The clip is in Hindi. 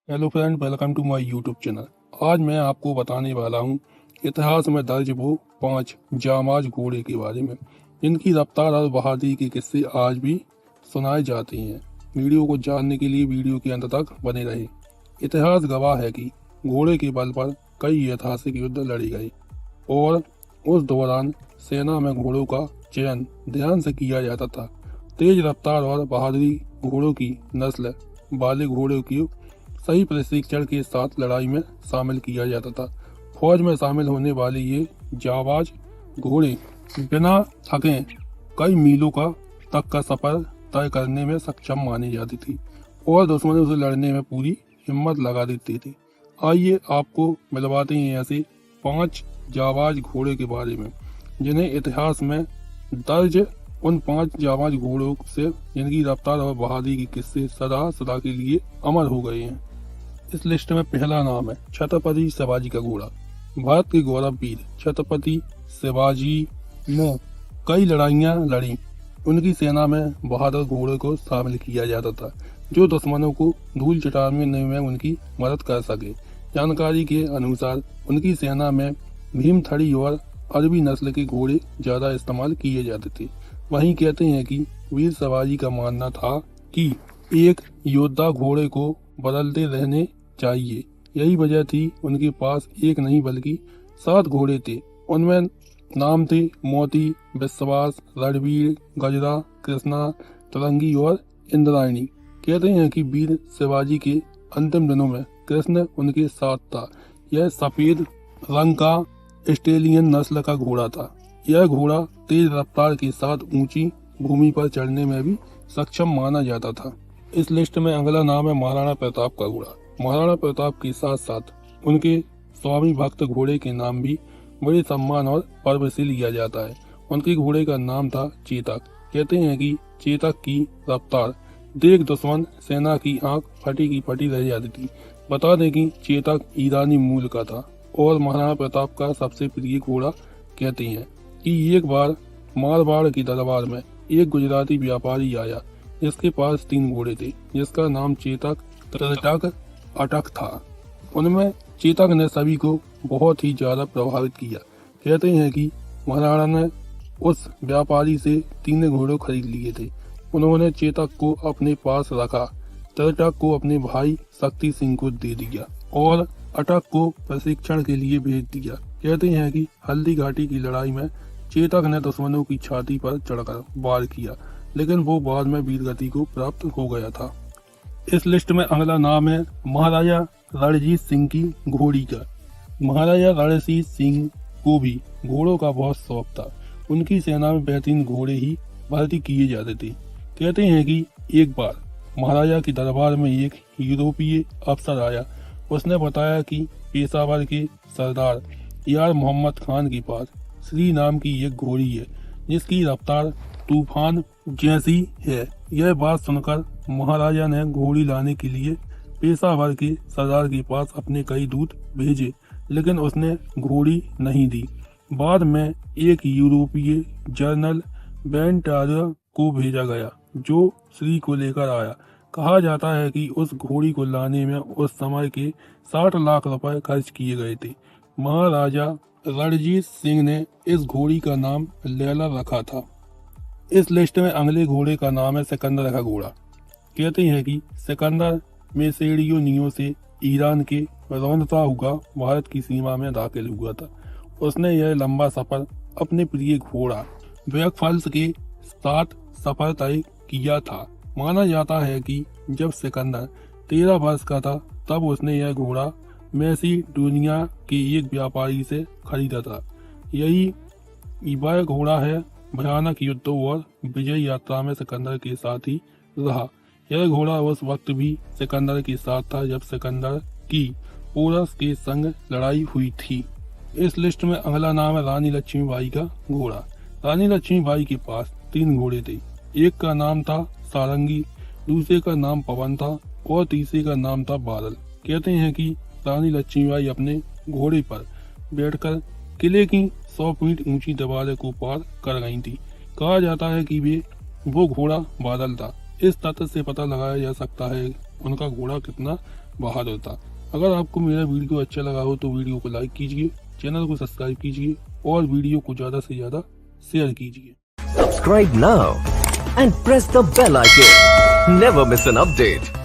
Hello friend, welcome to my YouTube channel. आज मैं आपको बताने वाला हूँ इतिहास में दर्ज वो 5 जांबाज घोड़े के बारे में जिनकी रफ्तार और बहादुरी के किस्से आज भी सुनाए जाते हैं। वीडियो को जानने के लिए वीडियो के अंत तक बने रहे। इतिहास गवाह है कि घोड़े के बल पर कई ऐतिहासिक युद्ध लड़े गए और उस दौरान सेना में घोड़ों का चयन ध्यान से किया जाता था। तेज रफ्तार और बहादुरी घोड़ों की नस्ल वाले घोड़ों की सही प्रशिक्षण के साथ लड़ाई में शामिल किया जाता था। फौज में शामिल होने वाले ये जांबाज घोड़े बिना थके कई मीलों तक का सफर तय करने में सक्षम माने जाते थे और दुश्मनों से लड़ने में पूरी हिम्मत लगा देते थे। आइए आपको मिलवाते हैं ऐसे 5 जांबाज घोड़े के बारे में जिन्हें इतिहास में दर्ज उन 5 जांबाज घोड़ों से जिनकी रफ्तार और बहादुरी के किस्से सदा सदा के लिए अमर हो गए हैं। इस लिस्ट में पहला नाम है छत्रपति शिवाजी का घोड़ा। भारत के गौरव वीर छत्रपति शिवाजी ने कई लड़ाइयां लड़ी। उनकी सेना में बहादुर घोड़े को शामिल किया जाता था जो दुश्मनों को धूल चटाने में उनकी मदद कर सके। जानकारी के अनुसार उनकी सेना में भीमथड़ी और अरबी नस्ल के घोड़े ज्यादा इस्तेमाल किए जाते थे। वहीं कहते हैं कि वीर शिवाजी का मानना था कि एक योद्धा घोड़े को बदलते रहने चाहिए। यही वजह थी उनके पास एक नहीं बल्कि 7 घोड़े थे। उनमें नाम थे मोती, विश्वास, रणवीर, गजरा, कृष्णा, तरंगी और इंद्रायणी। कहते हैं कि वीर शिवाजी के अंतिम दिनों में कृष्ण उनके साथ था। यह सफेद रंग का स्टेलियन नस्ल का घोड़ा था। यह घोड़ा तेज रफ्तार के साथ ऊंची भूमि पर चढ़ने में भी सक्षम माना जाता था। इस लिस्ट में अगला नाम है महाराणा प्रताप का घोड़ा। महाराणा प्रताप के साथ साथ उनके स्वामी भक्त घोड़े के नाम भी बड़े सम्मान और पर्व से लिया जाता है। उनके घोड़े का नाम था चेतक। कहते हैं कि चेतक की रफ्तार देख दुश्मन सेना की आंख फटी की फटी रह जाती थी। बता दें कि चेतक ईरानी मूल का था और महाराणा प्रताप का सबसे प्रिय घोड़ा। कहते हैं कि एक बार मारवाड़ की दरबार में एक गुजराती व्यापारी आया जिसके पास 3 घोड़े थे जिसका नाम चेतक, त्रिटक, अटक था। उनमें चेतक ने सभी को बहुत ही ज्यादा प्रभावित किया। कहते हैं कि महाराणा ने उस व्यापारी से 3 घोड़े खरीद लिए थे। उन्होंने चेतक को अपने पास रखा, त्रिटक को अपने भाई शक्ति सिंह को दे दिया और अटक को प्रशिक्षण के लिए भेज दिया। कहते हैं कि हल्दी घाटी की लड़ाई में चेतक ने दुश्मनों की छाती पर चढ़कर वार किया लेकिन वो बाद में वीरगति को प्राप्त हो गया था। इस लिस्ट में अगला नाम है महाराजा रणजीत सिंह की घोड़ी का। महाराजा रणजीत सिंह को भी घोड़ों का बहुत शौक था। उनकी सेना में बेहतरीन घोड़े ही भर्ती किए जाते थे। कहते हैं कि एक बार महाराजा के दरबार में एक यूरोपीय अफसर आया। उसने बताया कि पेशावर के सरदार यार मोहम्मद खान के पास श्री नाम की एक घोड़ी है जिसकी रफ्तार तूफान जैसी है। यह बात सुनकर महाराजा ने घोड़ी लाने के लिए पेशावर के सरदार के पास अपने कई दूत भेजे लेकिन उसने घोड़ी नहीं दी। बाद में एक यूरोपीय जनरल बेंटारिया को भेजा गया जो श्री को लेकर आया। कहा जाता है कि उस घोड़ी को लाने में उस समय के 60 लाख रुपए खर्च किए गए थे। महाराजा रणजीत सिंह ने इस घोड़ी का नाम लैला रखा था। इस लिस्ट में अगले घोड़े का नाम है सिकंदर का घोड़ा। कहते हैं कि सिकंदर मैसेडोनिया से ईरान के रौंदता भारत की सीमा में दाखिल हुआ था। उसने यह लंबा सफर अपने प्रिय घोड़ा वेगफल्स के साथ सफर तय किया था। माना जाता है कि जब सिकंदर 13 वर्ष का था तब उसने यह घोड़ा मैसेडोनिया के एक व्यापारी से खरीदा था। यही वह घोड़ा है भयानक युद्धों और विजय यात्रा में सिकंदर के साथ ही रहा। यह घोड़ा उस वक्त भी सिकंदर के साथ था जब सिकंदर की पोरस के संग लड़ाई हुई थी। इस लिस्ट में अगला नाम है रानी लक्ष्मीबाई का घोड़ा। रानी लक्ष्मीबाई के पास 3 घोड़े थे। एक का नाम था सारंगी, दूसरे का नाम पवन था और तीसरे का नाम था बादल। कहते हैं कि रानी लक्ष्मीबाई अपने घोड़े पर बैठकर किले की 100 फीट ऊंची दीवार को पार कर गई थी। कहा जाता है कि वो घोड़ा बादल था। इस तथ्य से पता लगाया जा सकता है उनका घोड़ा कितना बहादुर था। अगर आपको मेरा वीडियो अच्छा लगा हो तो वीडियो को लाइक कीजिए, चैनल को सब्सक्राइब कीजिए और वीडियो को ज्यादा से ज्यादा शेयर कीजिए। Subscribe now and press the bell icon. Never miss an update.